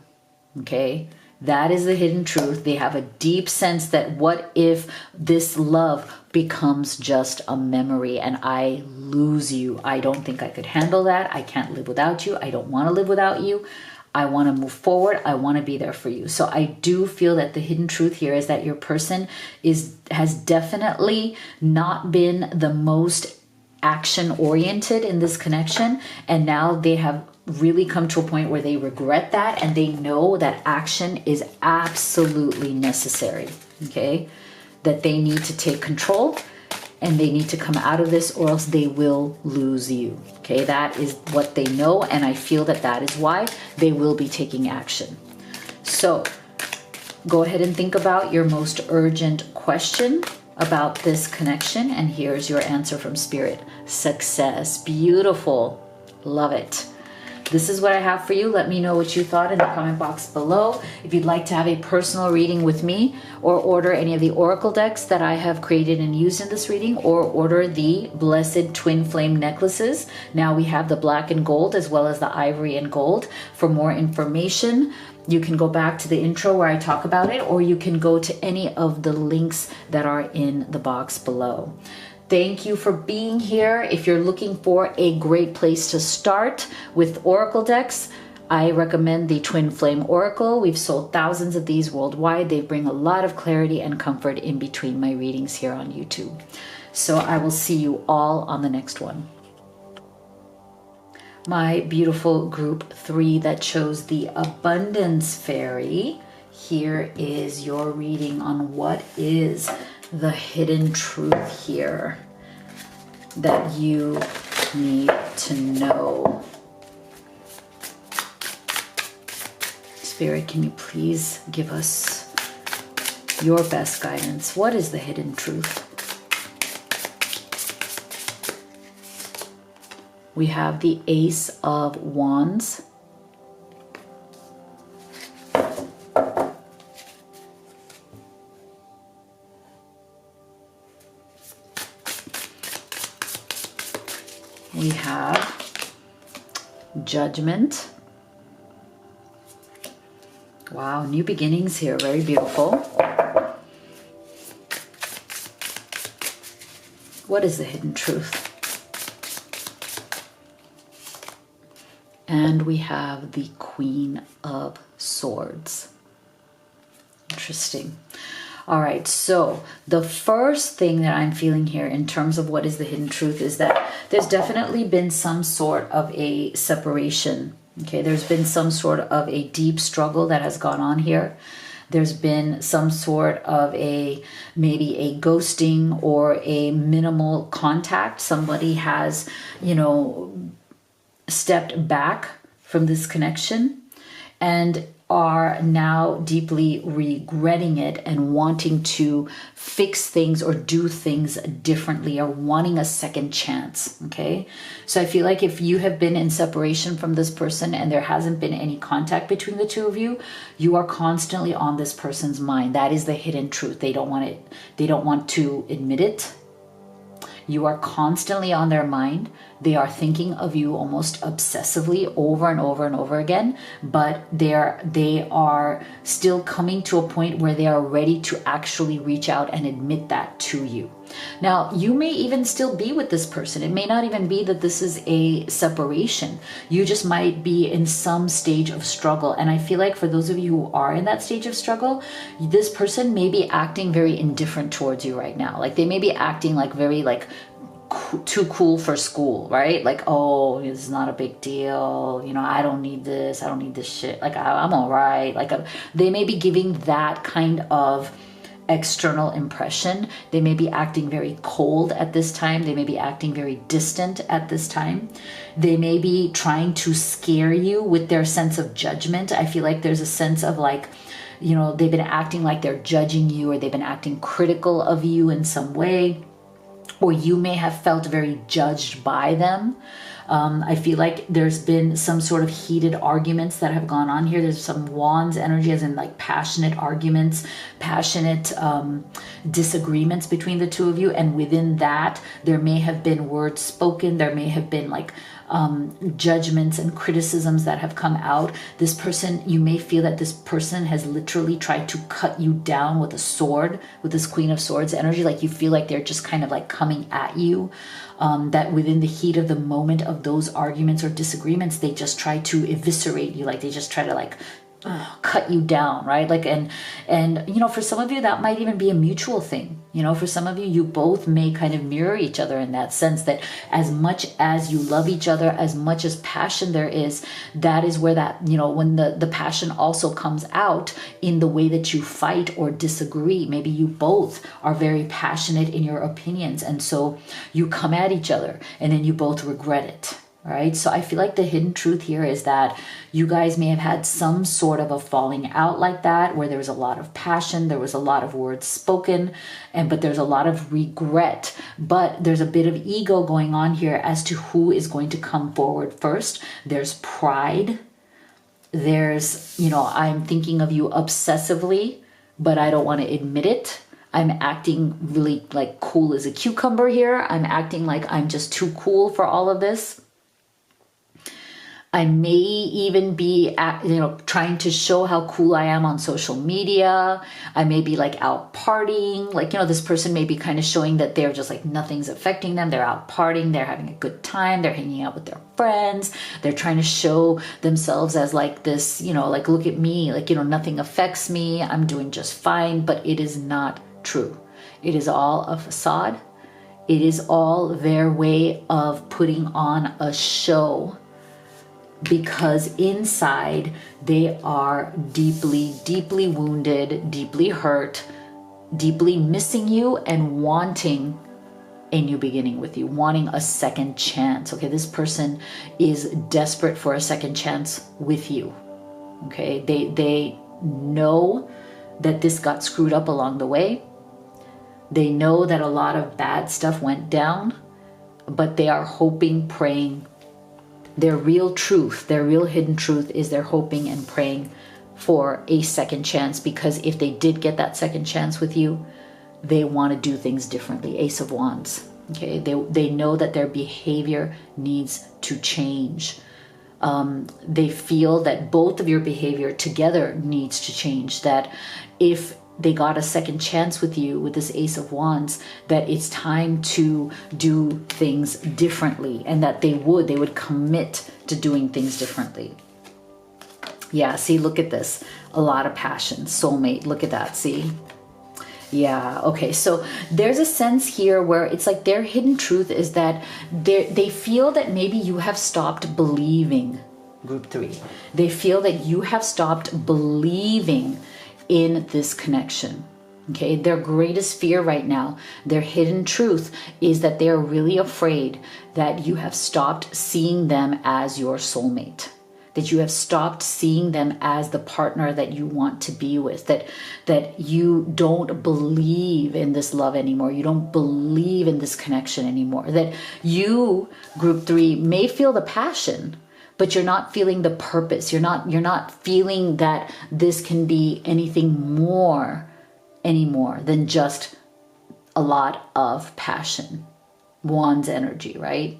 S1: Okay, that is the hidden truth. They have a deep sense that what if this love becomes just a memory and I lose you? I don't think I could handle that. I can't live without you. I don't want to live without you. I want to move forward. I want to be there for you. So I do feel that the hidden truth here is that your person has definitely not been the most action oriented in this connection, and now they have really come to a point where they regret that, and they know that action is absolutely necessary. Okay, that they need to take control and they need to come out of this, or else they will lose you. Okay, that is what they know, and I feel that that is why they will be taking action. So go ahead and think about your most urgent question about this connection, and here's your answer from Spirit. Success. Beautiful. Love it. This is what I have for you. Let me know what you thought in the comment box below. If you'd like to have a personal reading with me, or order any of the oracle decks that I have created and used in this reading, or order the Blessed Twin Flame necklaces. Now we have the black and gold as well as the ivory and gold. For more information, you can go back to the intro where I talk about it, or you can go to any of the links that are in the box below. Thank you for being here. If you're looking for a great place to start with oracle decks, I recommend the Twin Flame Oracle. We've sold thousands of these worldwide. They bring a lot of clarity and comfort in between my readings here on YouTube. So I will see you all on the next one. My beautiful group 3 that chose the Abundance Fairy, here is your reading on what is the hidden truth here that you need to know. Spirit, can you please give us your best guidance? What is the hidden truth? We have the Ace of Wands. we have Judgment. Wow, new beginnings here, very beautiful. What is the hidden truth? And we have the Queen of Swords. Interesting. All right, so the first thing that I'm feeling here in terms of what is the hidden truth is that there's definitely been some sort of a separation. Okay, there's been some sort of a deep struggle that has gone on here. There's been some sort of maybe a ghosting or a minimal contact. Somebody has, stepped back from this connection and are now deeply regretting it and wanting to fix things or do things differently or wanting a second chance. Okay, so I feel like if you have been in separation from this person and there hasn't been any contact between the two of you, you are constantly on this person's mind. That is the hidden truth. They don't want it, they don't want to admit it. You are constantly on their mind. They are thinking of you almost obsessively over and over and over again, but they are still coming to a point where they are ready to actually reach out and admit that to you. Now, you may even still be with this person. It may not even be that this is a separation. You just might be in some stage of struggle. And I feel like for those of you who are in that stage of struggle, this person may be acting very indifferent towards you right now. Like they may be acting like very too cool for school, right? Like, oh, it's not a big deal. I don't need this. I don't need this shit. Like, I'm all right. Like, they may be giving that kind of external impression. They may be acting very cold at this time. They may be acting very distant at this time. They may be trying to scare you with their sense of judgment. I feel like there's a sense of they've been acting like they're judging you, or they've been acting critical of you in some way. Or you may have felt very judged by them. I feel like there's been some sort of heated arguments that have gone on here. There's some wands energy, as in like passionate arguments, passionate disagreements between the two of you. And within that, there may have been words spoken. There may have been judgments and criticisms that have come out. This person, you may feel that this person has literally tried to cut you down with a sword, with this Queen of Swords energy. Like you feel like they're just kind of like coming at you. That within the heat of the moment of those arguments or disagreements, they just try to eviscerate you. Like they just try to cut you down, right? And for some of you, that might even be a mutual thing. For some of you, you both may kind of mirror each other in that sense, that as much as you love each other, as much as passion there is, that is where that, when the passion also comes out in the way that you fight or disagree. Maybe you both are very passionate in your opinions, and so you come at each other and then you both regret it. Right? So I feel like the hidden truth here is that you guys may have had some sort of a falling out like that, where there was a lot of passion, there was a lot of words spoken, but there's a lot of regret. But there's a bit of ego going on here as to who is going to come forward first. There's pride. There's, I'm thinking of you obsessively, but I don't want to admit it. I'm acting really like cool as a cucumber here. I'm acting like I'm just too cool for all of this. I may even be, trying to show how cool I am on social media. I may be out partying. This person may be kind of showing that they're just nothing's affecting them. They're out partying. They're having a good time. They're hanging out with their friends. They're trying to show themselves as this, look at me, nothing affects me. I'm doing just fine. But it is not true. It is all a facade. It is all their way of putting on a show, because inside they are deeply, deeply wounded, deeply hurt, deeply missing you and wanting a new beginning with you, wanting a second chance. Okay, this person is desperate for a second chance with you. Okay, they know that this got screwed up along the way. They know that a lot of bad stuff went down, but they are hoping, praying. Their real truth, their real hidden truth is they're hoping and praying for a second chance, because if they did get that second chance with you, they want to do things differently. Ace of Wands. Okay, they know that their behavior needs to change. They feel that both of your behavior together needs to change, that if they got a second chance with you with this Ace of Wands, that it's time to do things differently, and that they would commit to doing things differently. Yeah, see, look at this. A lot of passion, soulmate, look at that, see? Yeah, okay, so there's a sense here where it's like their hidden truth is that they feel that maybe you have stopped believing, group 3. They feel that you have stopped believing in this connection. Okay, their greatest fear right now, their hidden truth, is that they are really afraid that you have stopped seeing them as your soulmate, that you have stopped seeing them as the partner that you want to be with, that you don't believe in this love anymore, you don't believe in this connection anymore, that you, group 3, may feel the passion, but you're not feeling the purpose. You're not feeling that this can be anything more anymore than just a lot of passion. Wands energy, right?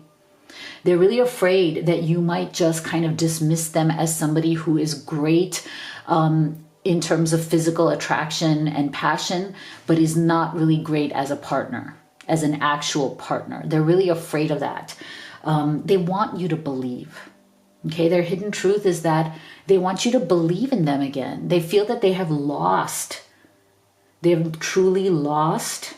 S1: They're really afraid that you might just kind of dismiss them as somebody who is great in terms of physical attraction and passion, but is not really great as a partner, as an actual partner. They're really afraid of that. They want you to believe. Okay, their hidden truth is that they want you to believe in them again. They feel that they have lost. They've truly lost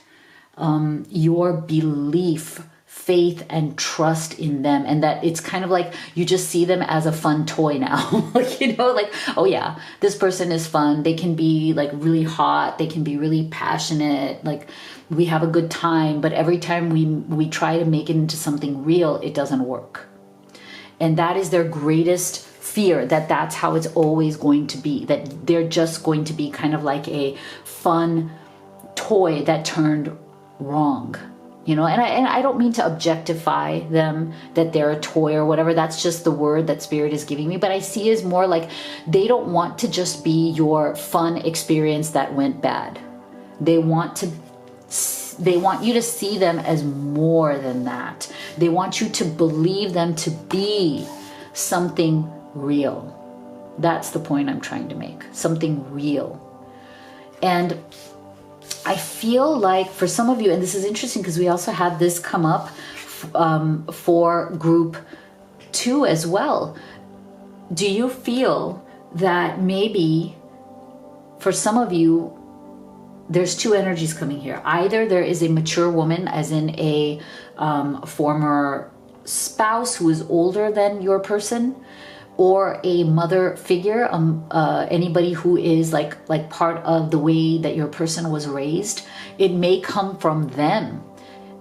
S1: your belief, faith, and trust in them. And that it's kind of like you just see them as a fun toy now. Like, you know, like, oh yeah, this person is fun. They can be like really hot. They can be really passionate. Like, we have a good time. But every time we try to make it into something real, it doesn't work. And that is their greatest fear, that that's how it's always going to be, that they're just going to be kind of like a fun toy that turned wrong, you know. And I don't mean to objectify them, that they're a toy or whatever. That's just the word that Spirit is giving me. But I see it as more like they don't want to just be your fun experience that went bad. They want you to see them as more than that. They want you to believe them to be something real. That's the point I'm trying to make. Something real. And I feel like for some of you, and this is interesting because we also have this come up for group 2 as well. Do you feel that maybe for some of you, there's 2 energies coming here. Either there is a mature woman, as in a former spouse who is older than your person, or a mother figure, anybody who is like part of the way that your person was raised. It may come from them.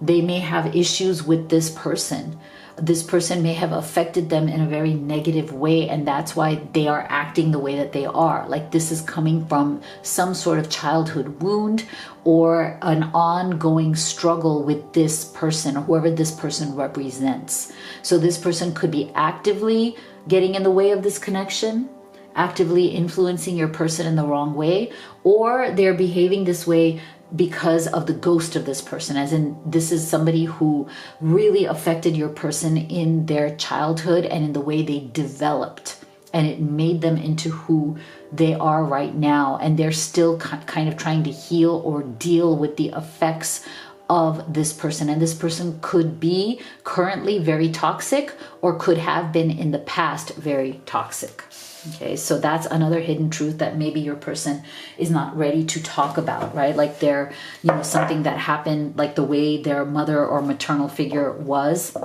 S1: They may have issues with this person. This person may have affected them in a very negative way, and that's why they are acting the way that they are. Like, this is coming from some sort of childhood wound or an ongoing struggle with this person or whoever this person represents. So this person could be actively getting in the way of this connection, actively influencing your person in the wrong way, or they're behaving this way because of the ghost of this person, as in this is somebody who really affected your person in their childhood and in the way they developed, and it made them into who they are right now, and they're still kind of trying to heal or deal with the effects of this person. And this person could be currently very toxic or could have been in the past very toxic. Okay, so that's another hidden truth that maybe your person is not ready to talk about, right? Like they're, you know, something that happened, like the way their mother or maternal figure was,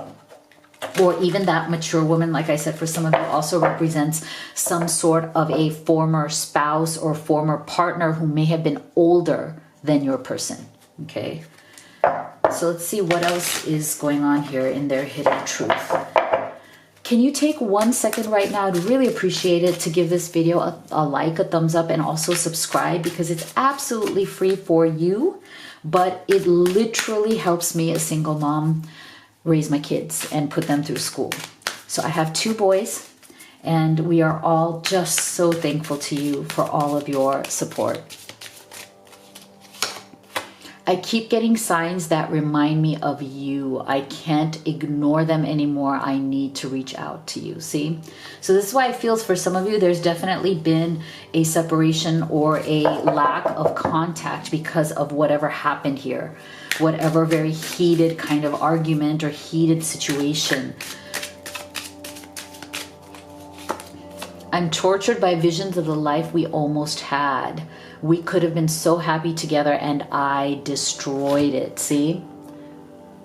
S1: or even that mature woman, like I said, for some of you also represents some sort of a former spouse or former partner who may have been older than your person. Okay, so let's see what else is going on here in their hidden truth. Can you take 1 second right now? I'd really appreciate it to give this video a like, a thumbs up, and also subscribe, because it's absolutely free for you, but it literally helps me, a single mom, raise my kids and put them through school. So I have 2 boys, and we are all just so thankful to you for all of your support. I keep getting signs that remind me of you. I can't ignore them anymore. I need to reach out to you. See? So this is why it feels for some of you, there's definitely been a separation or a lack of contact because of whatever happened here. Whatever very heated kind of argument or heated situation. I'm tortured by visions of the life we almost had. We could have been so happy together and I destroyed it. See?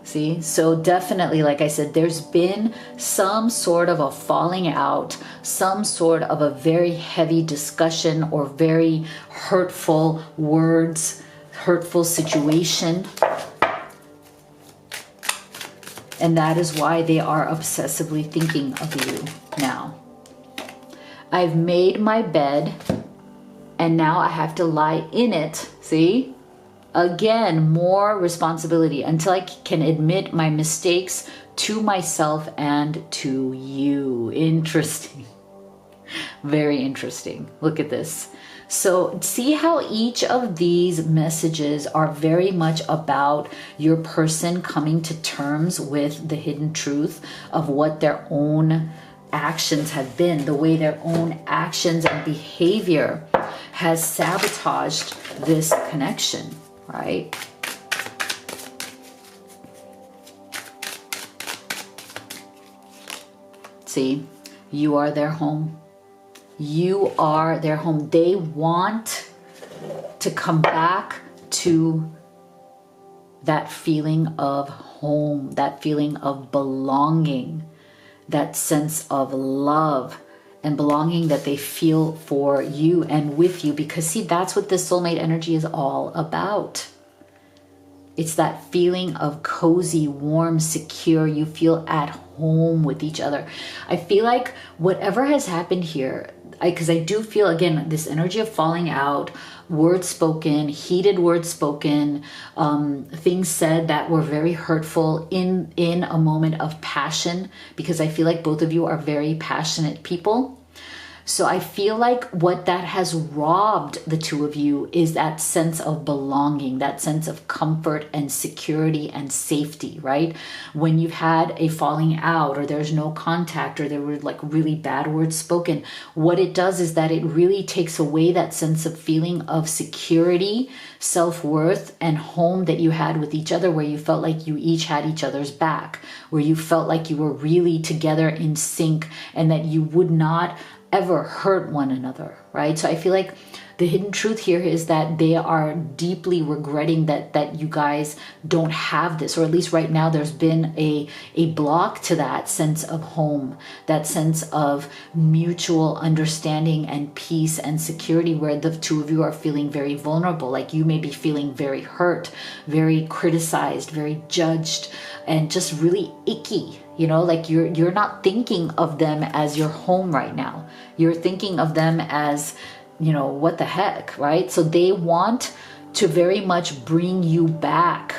S1: See? So definitely, like I said, there's been some sort of a falling out, some sort of a very heavy discussion or very hurtful words, hurtful situation. And that is why they are obsessively thinking of you now. I've made my bed and now I have to lie in it. See? Again, more responsibility until I can admit my mistakes to myself and to you. Interesting. Very interesting. Look at this. So see how each of these messages are very much about your person coming to terms with the hidden truth of what their own actions have been, the way their own actions and behavior has sabotaged this connection, right? See, you are their home. You are their home. They want to come back to that feeling of home, that feeling of belonging, that sense of love and belonging that they feel for you and with you. Because see, that's what this soulmate energy is all about. It's that feeling of cozy, warm, secure. You feel at home with each other. I feel like whatever has happened here, because I do feel, again, this energy of falling out, words spoken, heated words spoken, things said that were very hurtful in a moment of passion, because I feel like both of you are very passionate people. So I feel like what that has robbed the two of you is that sense of belonging, that sense of comfort and security and safety, right? When you've had a falling out or there's no contact or there were like really bad words spoken, what it does is that it really takes away that sense of feeling of security, self-worth, and home that you had with each other, where you felt like you each had each other's back, where you felt like you were really together in sync and that you would not ever hurt one another, right? So I feel like the hidden truth here is that they are deeply regretting that you guys don't have this, or at least right now there's been a block to that sense of home, that sense of mutual understanding and peace and security, where the two of you are feeling very vulnerable. Like you may be feeling very hurt, very criticized, very judged, and just really icky. You know, like you're not thinking of them as your home right now. You're thinking of them as, you know, what the heck, right? So they want to very much bring you back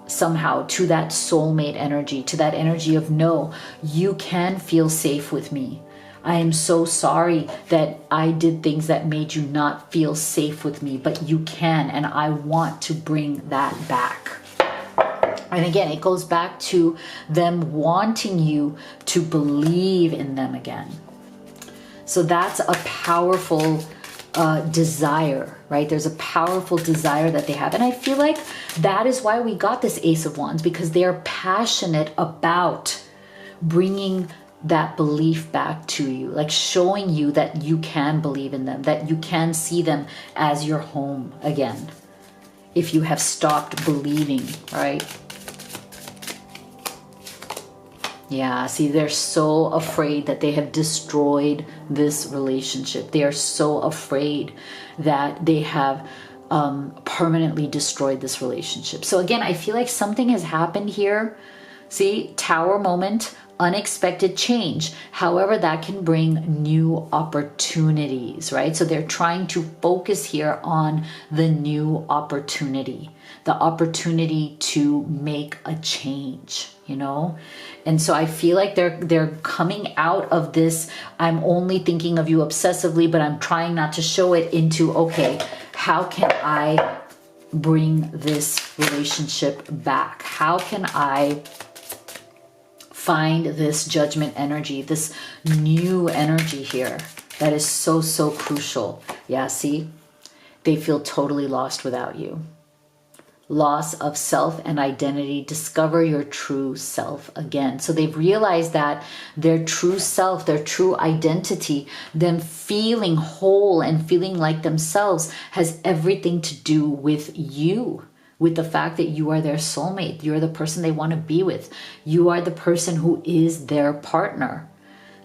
S1: somehow to that soulmate energy, to that energy of, no, you can feel safe with me. I am so sorry that I did things that made you not feel safe with me, but you can, and I want to bring that back. And again, it goes back to them wanting you to believe in them again. So that's a powerful desire, right? There's a powerful desire that they have. And I feel like that is why we got this Ace of Wands, because they're passionate about bringing that belief back to you, like showing you that you can believe in them, that you can see them as your home again, if you have stopped believing, right? Yeah, see, they're so afraid that they have destroyed this relationship. They are so afraid that they have permanently destroyed this relationship. So again, I feel like something has happened here. See, Tower moment, unexpected change. However, that can bring new opportunities, right? So they're trying to focus here on the new opportunity, the opportunity to make a change, you know? And so I feel like they're coming out of this, I'm only thinking of you obsessively, but I'm trying not to show it, into, okay, how can I bring this relationship back? How can I find this judgment energy, this new energy here that is so, so crucial? Yeah, see, they feel totally lost without you. Loss of self and identity. Discover your true self again. So they've realized that their true self, their true identity, them feeling whole and feeling like themselves, has everything to do with you. With the fact that you are their soulmate. You're the person they want to be with. You are the person who is their partner.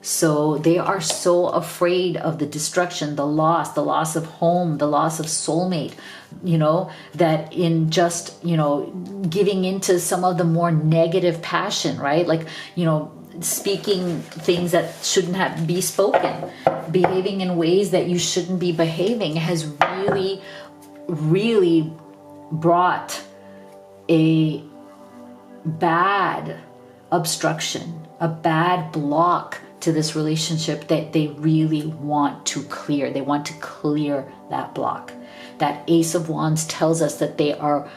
S1: So they are so afraid of the destruction, the loss of home, the loss of soulmate, you know, that in just, you know, giving into some of the more negative passion, right? Like, you know, speaking things that shouldn't have be spoken, behaving in ways that you shouldn't be behaving, has really, really brought a bad obstruction, a bad block to this relationship that they really want to clear. They want to clear that block. That Ace of Wands tells us that they are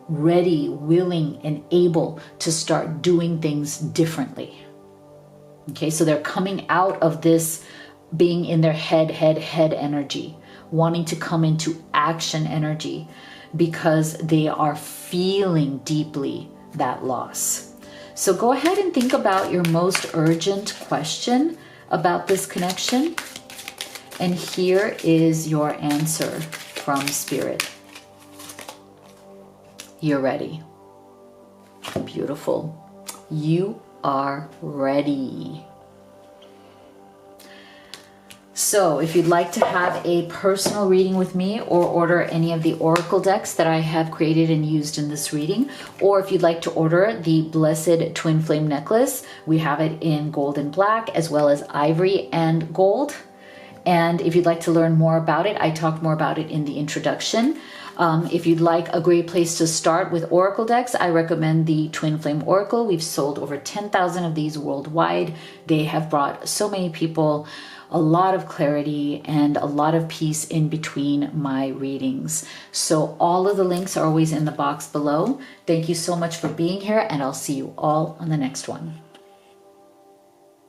S1: ready, willing, and able to start doing things differently. Okay, so they're coming out of this being in their head energy, wanting to come into action energy, because they are feeling deeply that loss. So go ahead and think about your most urgent question about this connection. And here is your answer from Spirit. You're ready. Beautiful. You are ready. So if you'd like to have a personal reading with me, or order any of the oracle decks that I have created and used in this reading, or if you'd like to order the Blessed Twin Flame Necklace, we have it in gold and black, as well as ivory and gold. And if you'd like to learn more about it, I talked more about it in the introduction. If you'd like a great place to start with oracle decks, I recommend the Twin Flame Oracle. We've sold over 10,000 of these worldwide. They have brought so many people a lot of clarity and a lot of peace in between my readings. So all of the links are always in the box below. Thank you so much for being here, and I'll see you all on the next one.